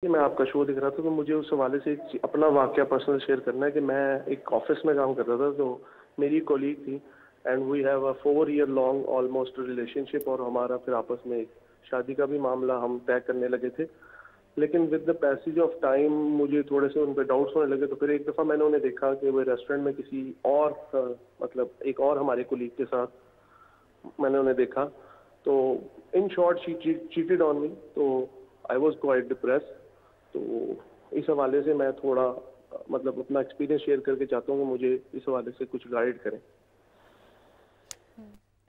کہ میں آپ کا شو دیکھ رہا تھا تو مجھے اس حوالے سے اپنا واقعہ پرسنل شیئر کرنا ہے کہ میں ایک آفس میں کام کرتا تھا، تو میری کولیگ تھی and we have a 4 year long almost relationship, اور ہمارا پھر آپس میں ایک شادی کا بھی معاملہ ہم طے کرنے لگے تھے. لیکن with the passage of time مجھے تھوڑے سے ان پہ ڈاؤٹس ہونے لگے. تو پھر ایک دفعہ میں نے انہیں دیکھا کہ وہ ریسٹورینٹ میں کسی اور مطلب ایک اور ہمارے کولیگ کے ساتھ میں نے انہیں دیکھا. تو ان شارٹ شی چیٹڈ آن می. تو آئی واز کوائٹ ڈپریس. تو اس حوالے سے میں تھوڑا مطلب اپنا ایکسپیرینس شیئر کر کے چاہتا ہوں کہ مجھے اس حوالے سے کچھ گائیڈ کریں.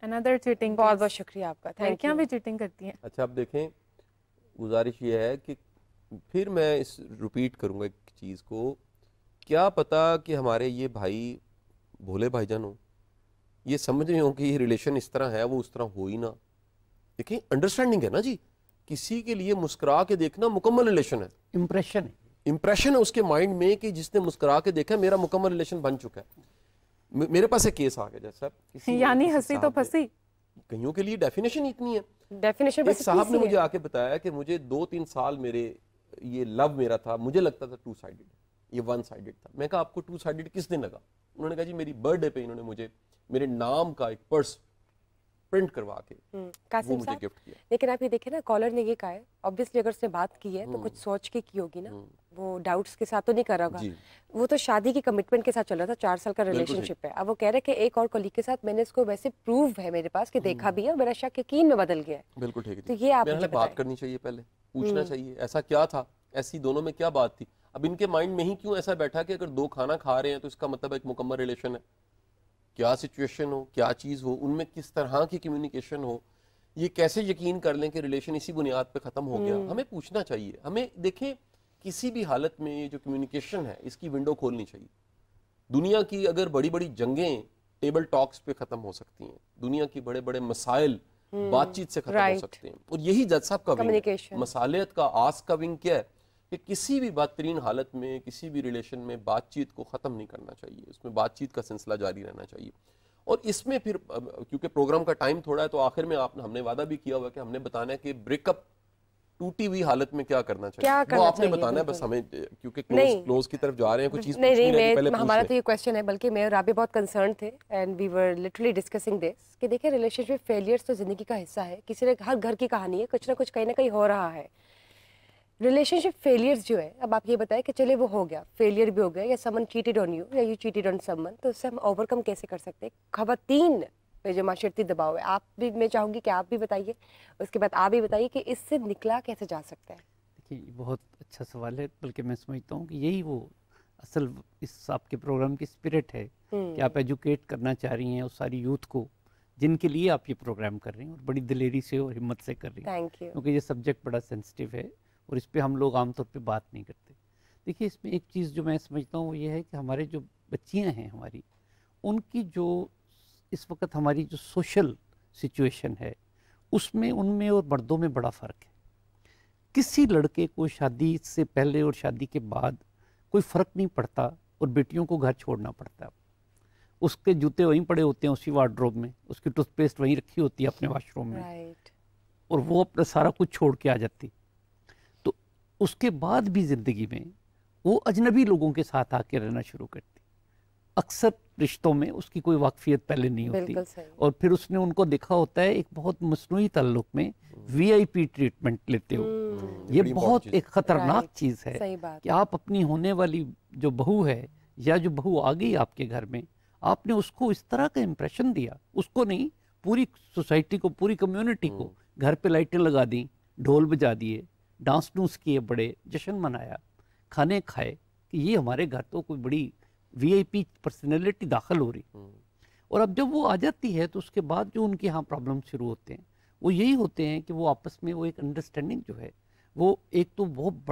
another cheating بہت case. بہت شکریہ آپ کا، تھینک لڑکیاں یو. بھی چیٹنگ کرتی ہیں. اچھا اب دیکھیں، گزارش یہ ہے کہ پھر میں اس ریپیٹ کروں گا ایک چیز کو، کیا پتا کہ ہمارے یہ بھائی بھولے بھائی جان ہوں، یہ سمجھ رہے ہوں کہ یہ ریلیشن اس طرح ہے، وہ اس طرح ہو ہی نہ. دیکھیں انڈرسٹینڈنگ ہے نا جی، کسی کے لیے مسکرا کے دیکھنا مکمل ریلیشن ہے. امپریشن ہے اس کے مائنڈ میں کہ جس نے مسکرا کے دیکھا میرا مکمل ریلیشن بن چکا ہے. میرے پاس ایک کیس آ گیا جیسا یعنی ہنسی تو پھنسی. کئیوں کے لیے ڈیفینیشن اتنی ہے. ڈیفینیشن ایک صاحب نے مجھے آ کے بتایا کہ مجھے 2-3 سال میرے یہ لو میرا تھا، مجھے لگتا تھا 2 سائیڈڈ، یہ 1 سائیڈڈ تھا. میں کہا آپ کو 2 سائیڈڈ کس دن لگا؟ انہوں نے کہا جی میری برتھ ڈے پہ انہوں نے مجھے میرے نام کا ایک پرس پرنٹ کروا کے وہ مجھے گفٹ کیا. لیکن آپ یہ دیکھیں نا، کالر نے یہ کہا ہے obviously اگر اس نے بات کی ہے تو کچھ سوچ کے کی ہوگی نا، وہ ڈاؤٹس کے ساتھ تو نہیں کر رہا ہوگا. وہ تو شادی کی کمٹمنٹ کے ساتھ چل رہا تھا، 4 سال کا ریلیشن شپ ہے. اب وہ کہہ رہے کہ ایک اور کولیگ کے ساتھ میں نے اس کو ویسے پروو ہے میرے پاس کہ دیکھا بھی ہے، اور میرا شک یقین میں بدل گیا ہے. بالکل ٹھیک ہے. تو یہ آپ مجھے بات کرنی چاہیے، پہلے پوچھنا چاہیے ایسا کیا تھا، ایسی دونوں میں کیا بات تھی. اب ان کے مائنڈ میں ہی کیوں ایسا بیٹھا کہ اگر 2 کھانا کھا رہے ہیں تو اس کا مطلب ایک مکمل ریلیشن ہے. کیا سچویشن ہو، کیا چیز ہو، ان میں کس طرح کی کمیونیکیشن ہو، یہ کیسے یقین کر لیں کہ ریلیشن اسی بنیاد پہ ختم ہو گیا. ہمیں پوچھنا چاہیے. ہمیں دیکھیں کسی بھی حالت میں جو کمیونیکیشن ہے اس کی ونڈو کھولنی چاہیے. دنیا کی اگر بڑی بڑی جنگیں ٹیبل ٹاکس پہ ختم ہو سکتی ہیں، دنیا کی بڑے بڑے مسائل بات چیت سے ختم ہو سکتے ہیں. اور یہی جج صاحب کا ونگ ہے، مصالحت کا آس کا ونگ کیا ہے کہ کسی بھی بدترین حالت میں کسی بھی ریلیشن میں بات چیت کو ختم نہیں کرنا چاہیے، اس میں بات چیت کا سلسلہ جاری رہنا چاہیے. اور اس میں پھر کیونکہ پروگرام کا ٹائم تھوڑا ہے تو آخر میں ہم نے وعدہ بھی کیا ہوا کہ ہم نے بتانا ہے کہ بریک اپ ٹوٹی ہوئی حالت میں کیا کرنا چاہیے. وہ آپ نے بتانا ہے بس ہمیں، کیونکہ کلوز کی طرف جا رہے ہیں، کوئی چیز پوچھنی ہے پہلے پوچھ لیں. ہمارا تو یہ کویسچن ہے، بلکہ میں اور رابع بہت کنسرن تھے and we were literally discussing this کہ دیکھیں ریلیشن شپ فیلیئرس تو زندگی کا حصہ ہے. کسی نے ہر گھر کی کہانی ہے، کچھ نہ کچھ کہیں نہ کہیں ہو رہا ہے. ریلیشن شپ فیلیئرز جو ہے، اب آپ یہ بتائیں کہ چلے وہ ہو گیا، فیلیئر بھی ہو گیا، یا سمن چیٹڈ آن یو یا یو چیٹڈ آن سمن، تو اس سے ہم اوور کم کیسے کر سکتے ہیں؟ خواتین پہ جو معاشرتی دباؤ ہے، آپ بھی، میں چاہوں گی کہ آپ بھی بتائیے، اس کے بعد آپ بھی بتائیے کہ اس سے نکلا کیسے جا سکتا ہے. دیکھیے بہت اچھا سوال ہے، بلکہ میں سمجھتا ہوں کہ یہی وہ اصل اس آپ کے پروگرام کی اسپرٹ ہے کہ آپ ایجوکیٹ کرنا چاہ رہی ہیں اس ساری یوتھ کو جن کے لیے آپ یہ پروگرام کر رہی ہیں، اور بڑی دلیری سے اور ہمت سے کر رہی ہیں. Thank you. کیونکہ یہ سبجیکٹ بڑا سینسٹیو ہے اور اس پہ ہم لوگ عام طور پہ بات نہیں کرتے. دیکھیے اس میں ایک چیز جو میں سمجھتا ہوں وہ یہ ہے کہ ہمارے جو بچیاں ہیں ہماری، ان کی جو اس وقت ہماری جو سوشل سچویشن ہے اس میں ان میں اور مردوں میں بڑا فرق ہے. کسی لڑکے کو شادی سے پہلے اور شادی کے بعد کوئی فرق نہیں پڑتا، اور بیٹیوں کو گھر چھوڑنا پڑتا ہے. اس کے جوتے وہیں پڑے ہوتے ہیں اسی وارڈروب میں، اس کی ٹوتھ پیسٹ وہیں رکھی ہوتی ہے اپنے واش روم میں، اور وہ اپنا سارا کچھ چھوڑ کے آ جاتی. تو اس کے بعد بھی زندگی میں وہ اجنبی لوگوں کے ساتھ آ کے رہنا شروع کرتی. اکثر رشتوں میں اس کی کوئی واقفیت پہلے نہیں ہوتی، اور پھر اس نے ان کو دیکھا ہوتا ہے ایک بہت مصنوعی تعلق میں وی آئی پی ٹریٹمنٹ لیتے ہو. یہ بہت ایک خطرناک چیز ہے کہ آپ اپنی ہونے والی جو بہو ہے یا جو بہو آ گئی آپ کے گھر میں، آپ نے اس کو اس طرح کا امپریشن دیا، اس کو نہیں پوری سوسائٹی کو، پوری کمیونٹی کو. گھر پہ لائٹیں لگا دیں، ڈھول بجا دیے، ڈانس ڈونس کیے، بڑے جشن منایا، کھانے کھائے کہ یہ ہمارے گھر تو کوئی بڑی وی آئی پی پرسنالٹی داخل ہو رہی. اور اب جب وہ آ جاتی ہے تو اس کے بعد جو ان کے ہاں پرابلم شروع ہوتے ہیں وہ یہی ہوتے ہیں کہ وہ آپس میں وہ ایک انڈرسٹینڈنگ جو ہے، وہ ایک تو بہت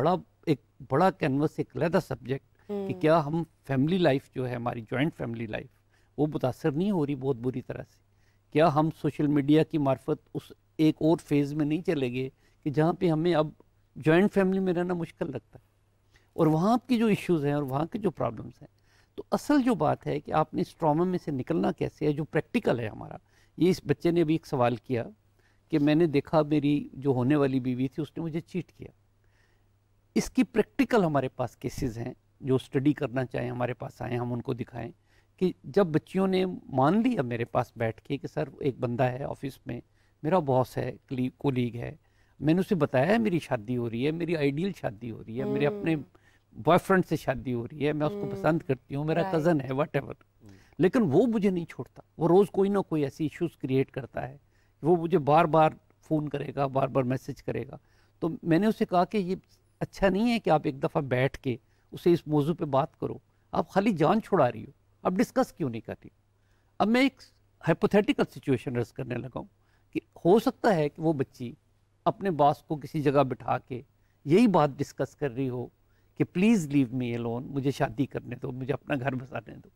بڑا کینوس، ایک علیحدہ سبجیکٹ کہ کیا ہم فیملی لائف جو ہے ہماری جوائنٹ فیملی لائف وہ متاثر نہیں ہو رہی بہت بری طرح سے؟ کیا ہم سوشل میڈیا کی معرفت اس ایک اور فیز میں نہیں چلے گئے کہ جہاں پہ ہمیں اب جوائنٹ فیملی میں رہنا مشکل لگتا ہے، اور وہاں کی جو ایشوز ہیں اور وہاں کے جو پرابلمس ہیں؟ تو اصل جو بات ہے کہ آپ نے اس ٹراما میں سے نکلنا کیسے ہے، جو پریکٹیکل ہے ہمارا. یہ اس بچے نے ابھی ایک سوال کیا کہ میں نے دیکھا میری جو ہونے والی بیوی تھی اس نے مجھے چیٹ کیا. اس کی پریکٹیکل ہمارے پاس کیسز ہیں جو اسٹڈی کرنا چاہیں ہمارے پاس آئیں, ہم ان کو دکھائیں کہ جب بچیوں نے مان لیا میرے پاس بیٹھ کے کہ سر ایک بندہ ہے آفس میں, میرا باس ہے, کولیگ ہے, میں نے اسے بتایا ہے میری شادی ہو رہی ہے, میری آئیڈیل شادی ہو رہی ہے, میرے اپنے بوائے فرینڈ سے شادی ہو رہی ہے, میں اس کو پسند کرتی ہوں, میرا کزن ہے, واٹ ایور, لیکن وہ مجھے نہیں چھوڑتا, وہ روز کوئی نہ کوئی ایسی ایشوز کریٹ کرتا ہے, وہ مجھے بار بار فون کرے گا, بار بار میسج کرے گا. تو میں نے اسے کہا کہ یہ اچھا نہیں ہے کہ آپ ایک دفعہ بیٹھ کے اسے اس موضوع پہ بات کرو, آپ خالی جان چھڑا رہی ہو, اب ڈسکس کیوں نہیں کر رہی. اب میں ایک ہائپوتھیٹیکل سچویشن رس کرنے لگا ہوں کہ ہو سکتا ہے کہ وہ بچی اپنے باس کو کسی جگہ بٹھا کے یہی بات ڈسکس کر رہی ہو کہ پلیز لیو می الون, مجھے شادی کرنے دو, مجھے اپنا گھر بسانے دو.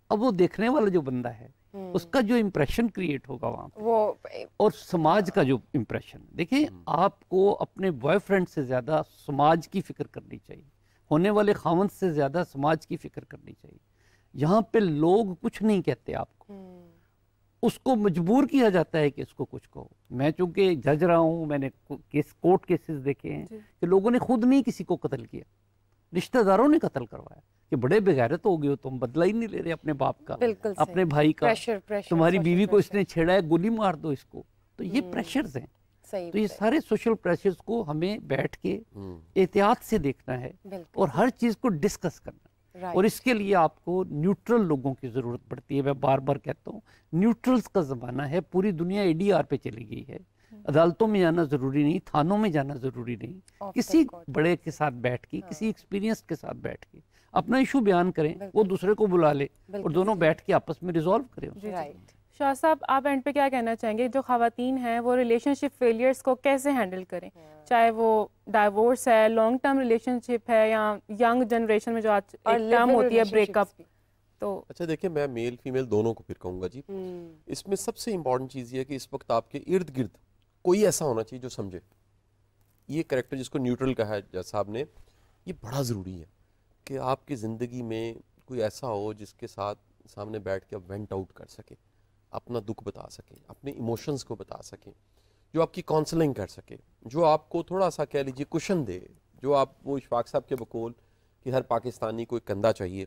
اب وہ دیکھنے والا جو بندہ ہے اس کا جو امپریشن کریٹ ہوگا وہاں پہ, وہ اور سماج کا جو امپریشن, دیکھیں آپ کو اپنے بوائے فرینڈ سے زیادہ سماج کی فکر کرنی چاہیے, ہونے والے خاوند سے زیادہ سماج کی فکر کرنی چاہیے. یہاں پہ لوگ کچھ نہیں کہتے آپ کو, اس کو مجبور کیا جاتا ہے کہ اس کو کچھ کہو. میں چونکہ جج رہا ہوں, میں نے کورٹ کیسز دیکھے ہیں کہ لوگوں نے خود نہیں کسی کو قتل کیا, رشتہ داروں نے قتل کروایا کہ بڑے بغیرت ہو گئے ہو تم, بدلہ ہی نہیں لے رہے اپنے باپ کا, اپنے بھائی کا, تمہاری بیوی کو اس نے چھیڑا ہے, گولی مار دو اس کو. تو یہ پریشرز ہیں, تو یہ سارے سوشل پریشرز کو ہمیں بیٹھ کے احتیاط سے دیکھنا ہے اور ہر چیز کو ڈسکس کرنا. اور اس کے لیے آپ کو نیوٹرل لوگوں کی ضرورت پڑتی ہے. میں بار بار کہتا ہوں نیوٹرلز کا زمانہ ہے, پوری دنیا ADR پہ چلی گئی ہے. عدالتوں میں جانا ضروری نہیں, تھانوں میں جانا ضروری نہیں, کسی بڑے کے ساتھ بیٹھ کے, کسی ایکسپیرینس کے ساتھ بیٹھ کے اپنا ایشو بیان کریں, وہ دوسرے کو بلا لے اور دونوں بیٹھ کے آپس میں ریزالو کریں. شاہ صاحب, آپ اینڈ پہ کیا کہنا چاہیں گے جو خواتین ہیں وہ ریلیشن شپ فیلیئرس کو کیسے ہینڈل کریں, چاہے وہ ڈائیورس ہے, لانگ ٹرم ریلیشن شپ ہے, یا ینگ جنریشن میں جو آج ایک ٹرم ہوتی ہے بریک اپ. تو اچھا دیکھیں, میں میل فیمیل دونوں کو پھر کہوں گا جی, اس میں سب سے امپورٹنٹ چیز یہ ہے کہ اس وقت آپ کے ارد گرد کوئی ایسا ہونا چاہیے جو سمجھے. یہ کریکٹر جس کو نیوٹرل کہا ہے جج صاحب نے, یہ بڑا ضروری ہے کہ آپ کی زندگی میں کوئی ایسا ہو جس کے ساتھ سامنے بیٹھ کے آپ وینٹ آؤٹ کر سکیں, اپنا دکھ بتا سکیں, اپنے ایموشنز کو بتا سکیں, جو آپ کی کاؤنسلنگ کر سکے, جو آپ کو تھوڑا سا کہہ لیجیے کشن دے, جو آپ وہ اشفاق صاحب کے بقول کہ ہر پاکستانی کو ایک کندھا چاہیے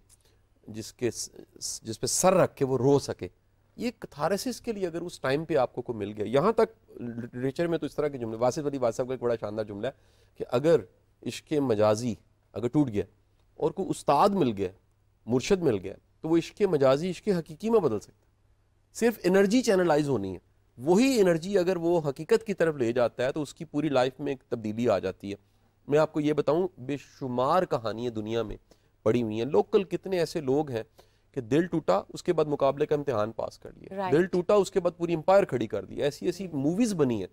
جس پہ سر رکھ کے وہ رو سکے. یہ کتھارسس کے لیے اگر اس ٹائم پہ آپ کو مل گیا, یہاں تک لٹریچر میں تو اس طرح کے جملے, واصف علی واصف کا ایک بڑا شاندار جملہ ہے کہ اگر عشق مجازی اگر ٹوٹ گیا اور کوئی استاد مل گیا, مرشد مل گیا, تو وہ عشق مجازی عشق حقیقی میں بدل سکتا ہے. صرف انرجی چینلائز ہونی ہے, وہی انرجی اگر وہ حقیقت کی طرف لے جاتا ہے تو اس کی پوری لائف میں ایک تبدیلی آ جاتی ہے. میں آپ کو یہ بتاؤں, بے شمار کہانیاں دنیا میں پڑی ہوئی ہیں. لوکل کتنے ایسے لوگ ہیں کہ دل ٹوٹا, اس کے بعد مقابلے کا امتحان پاس کر لیا, دل ٹوٹا, اس کے بعد پوری امپائر کھڑی کر دی. ایسی ایسی موویز بنی ہیں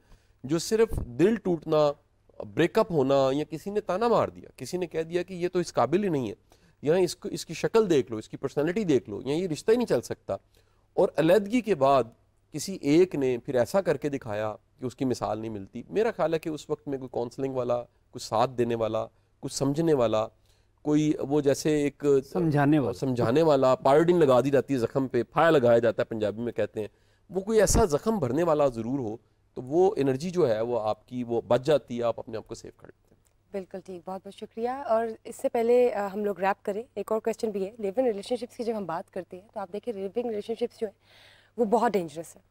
جو صرف دل ٹوٹنا, بریک اپ ہونا, یا کسی نے تانا مار دیا, کسی نے کہہ دیا کہ یہ تو اس قابل ہی نہیں ہے, یا اس کی شکل دیکھ لو, اس کی پرسنالٹی دیکھ لو, یا یہ رشتہ ہی نہیں چل سکتا. اور علیحدگی کے بعد کسی ایک نے پھر ایسا کر کے دکھایا کہ اس کی مثال نہیں ملتی. میرا خیال ہے کہ اس وقت میں کوئی کاؤنسلنگ والا, کوئی ساتھ دینے والا, کوئی سمجھنے والا, کوئی وہ جیسے ایک سمجھانے والا, پائیوڈین لگا دی جاتی ہے زخم پہ, پھایا لگایا جاتا ہے پنجابی میں کہتے ہیں, وہ کوئی ایسا زخم بھرنے والا ضرور ہو, تو وہ انرجی جو ہے وہ آپ کی وہ بچ جاتی ہے, آپ اپنے آپ کو سیو کر لیتے ہیں. بالکل ٹھیک, بہت بہت شکریہ. اور اس سے پہلے ہم لوگ ریپ کریں, ایک اور کویسچن بھی ہے. لیو ان ریلیشن شپس کی جب ہم بات کرتے ہیں تو آپ دیکھیں لیو ان ریلیشن شپس جو ہیں وہ بہت ڈینجرس ہے,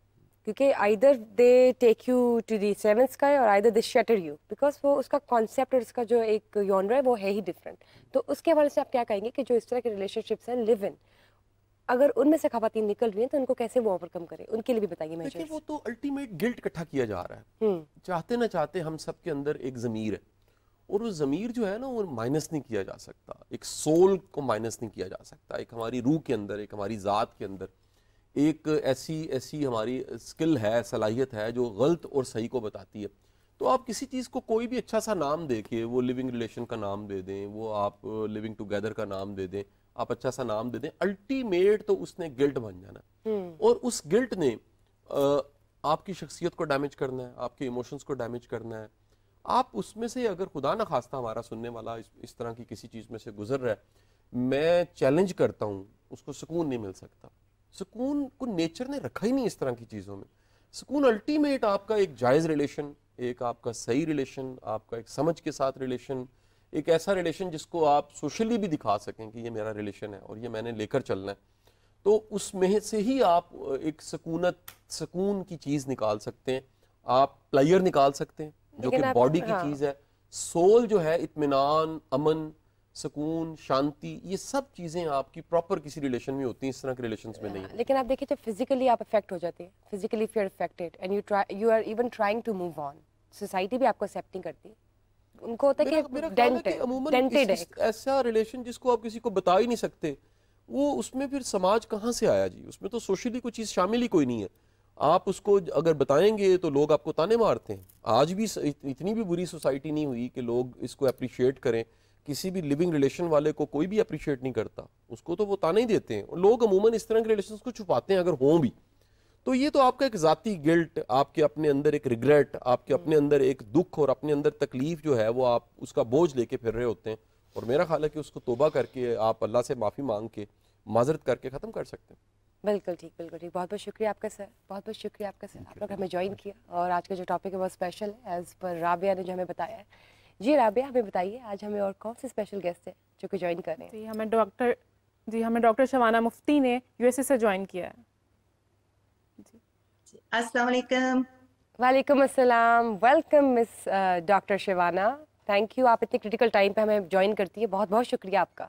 کیونکہ either they take you to the seventh sky اور either they shatter you, because وہ اس کا کانسیپٹ اور اس کا جو ایک یونرا ہے وہ ہے ہی ڈفرینٹ. تو اس کے حوالے سے آپ کیا کہیں گے کہ جو اس طرح کے ریلیشن شپس ہیں لیو ان, اگر ان میں سے خواتین نکل رہی ہیں تو ان کو کیسے وہ اوور کم کریں, ان کے لیے بھی بتائیے. دیکھیں, وہ تو الٹیمیٹ گلٹ اکٹھا کیا جا رہا ہے, چاہتے نہ چاہتے ہم سب کے اندر ایک ضمیر ہے, اور وہ ضمیر جو ہے نا وہ مائنس نہیں کیا جا سکتا, ایک سول کو مائنس نہیں کیا جا سکتا. ایک ہماری روح کے اندر, ایک ہماری ذات کے اندر ایک ایسی ہماری اسکل ہے, صلاحیت ہے جو غلط اور صحیح کو بتاتی ہے. تو آپ کسی چیز کو کوئی بھی اچھا سا نام دے کے, وہ لیونگ ریلیشن کا نام دے دیں, وہ آپ لیونگ ٹوگیدر کا نام دے دیں, آپ اچھا سا نام دے دیں, الٹیمیٹ تو اس نے گلٹ بن جانا ہے, اور اس گلٹ نے آپ کی شخصیت کو ڈیمیج کرنا ہے, آپ کے ایموشنز کو ڈیمیج کرنا ہے. آپ اس میں سے اگر خدا نہ خواستہ ہمارا سننے والا اس طرح کی کسی چیز میں سے گزر رہا ہے, میں چیلنج کرتا ہوں, اس کو سکون نہیں مل سکتا. سکون کو نیچر نے رکھا ہی نہیں اس طرح کی چیزوں میں. سکون الٹیمیٹ آپ کا ایک جائز ریلیشن, ایک آپ کا صحیح ریلیشن, آپ کا ایک سمجھ کے ساتھ ریلیشن, ایک ایسا ریلیشن جس کو آپ سوشلی بھی دکھا سکیں کہ یہ میرا ریلیشن ہے اور یہ میں نے لے کر چلنا ہے، تو اس میں سے ہی آپ ایک سکون کی چیز نکال سکتے ہیں. آپ پلیئر نکال سکتے ہیں جو کہ باڈی کی چیز ہے. سول جو ہے اطمینان، امن، سکون، شانتی، یہ سب چیزیں آپ کی پراپر کسی ریلیشن میں ہوتی ہیں، اس طرح کے ریلیشنز میں نہیں. لیکن آپ دیکھیں جب فزیکلی آپ افیکٹ ہو جاتے ہیں، physically if you are affected and you are even trying to move on, society بھی آپ کو ایکسیپٹ نہیں کرتی. ان کو ہوتا ہے کہ ڈینٹڈ ہے ایسا ریلیشن جس کو آپ کسی کو بتا ہی نہیں سکتے، وہ اس میں پھر سماج کہاں سے آیا جی؟ اس میں تو سوشلی کوئی چیز شامل ہی کوئی نہیں ہے. آپ اس کو اگر بتائیں گے تو لوگ آپ کو تانے مارتے ہیں. آج بھی اتنی بھی بری سوسائٹی نہیں ہوئی کہ لوگ اس کو اپریشیٹ کریں. کسی بھی لیونگ ریلیشن والے کو کوئی بھی اپریشیٹ نہیں کرتا، اس کو تو وہ تانے ہی دیتے ہیں. لوگ عموماً اس طرح کے ریلیشنز کو چھپاتے ہیں اگر ہوں بھی. تو یہ تو آپ کا ایک ذاتی گلٹ، آپ کے اپنے اندر ایک ریگریٹ، آپ کے اپنے اندر ایک دکھ اور اپنے اندر تکلیف جو ہے وہ آپ اس کا بوجھ لے کے پھر رہے ہوتے ہیں. اور میرا خیال ہے کہ اس کو توبہ کر کے آپ اللہ سے معافی مانگ کے معذرت کر کے ختم کر سکتے ہیں. بالکل ٹھیک، بالکل ٹھیک. بہت بہت شکریہ آپ کا سر، بہت بہت شکریہ آپ کا سر، آپ لوگ ہمیں جوائن کیا. اور آج کا جو ٹاپک ہے وہ اسپیشل ہے ایز پر رابعہ نے جو ہمیں بتایا ہے. جی رابعہ ہمیں بتائیے آج ہمیں اور کون سے اسپیشل گیسٹ ہیں جو کہ جوائن کر رہے ہیں؟ ہمیں ڈاکٹر شبانہ مفتی نے یو ایس اے سے جوائن کیا ہے. السلام علیکم. وعلیکم السلام. Welcome miss doctor Shabana. Thank you, آپ اتنے کریٹیکل ٹائم پہ ہمیں جوائن کرتی ہے. بہت بہت شکریہ آپ کا.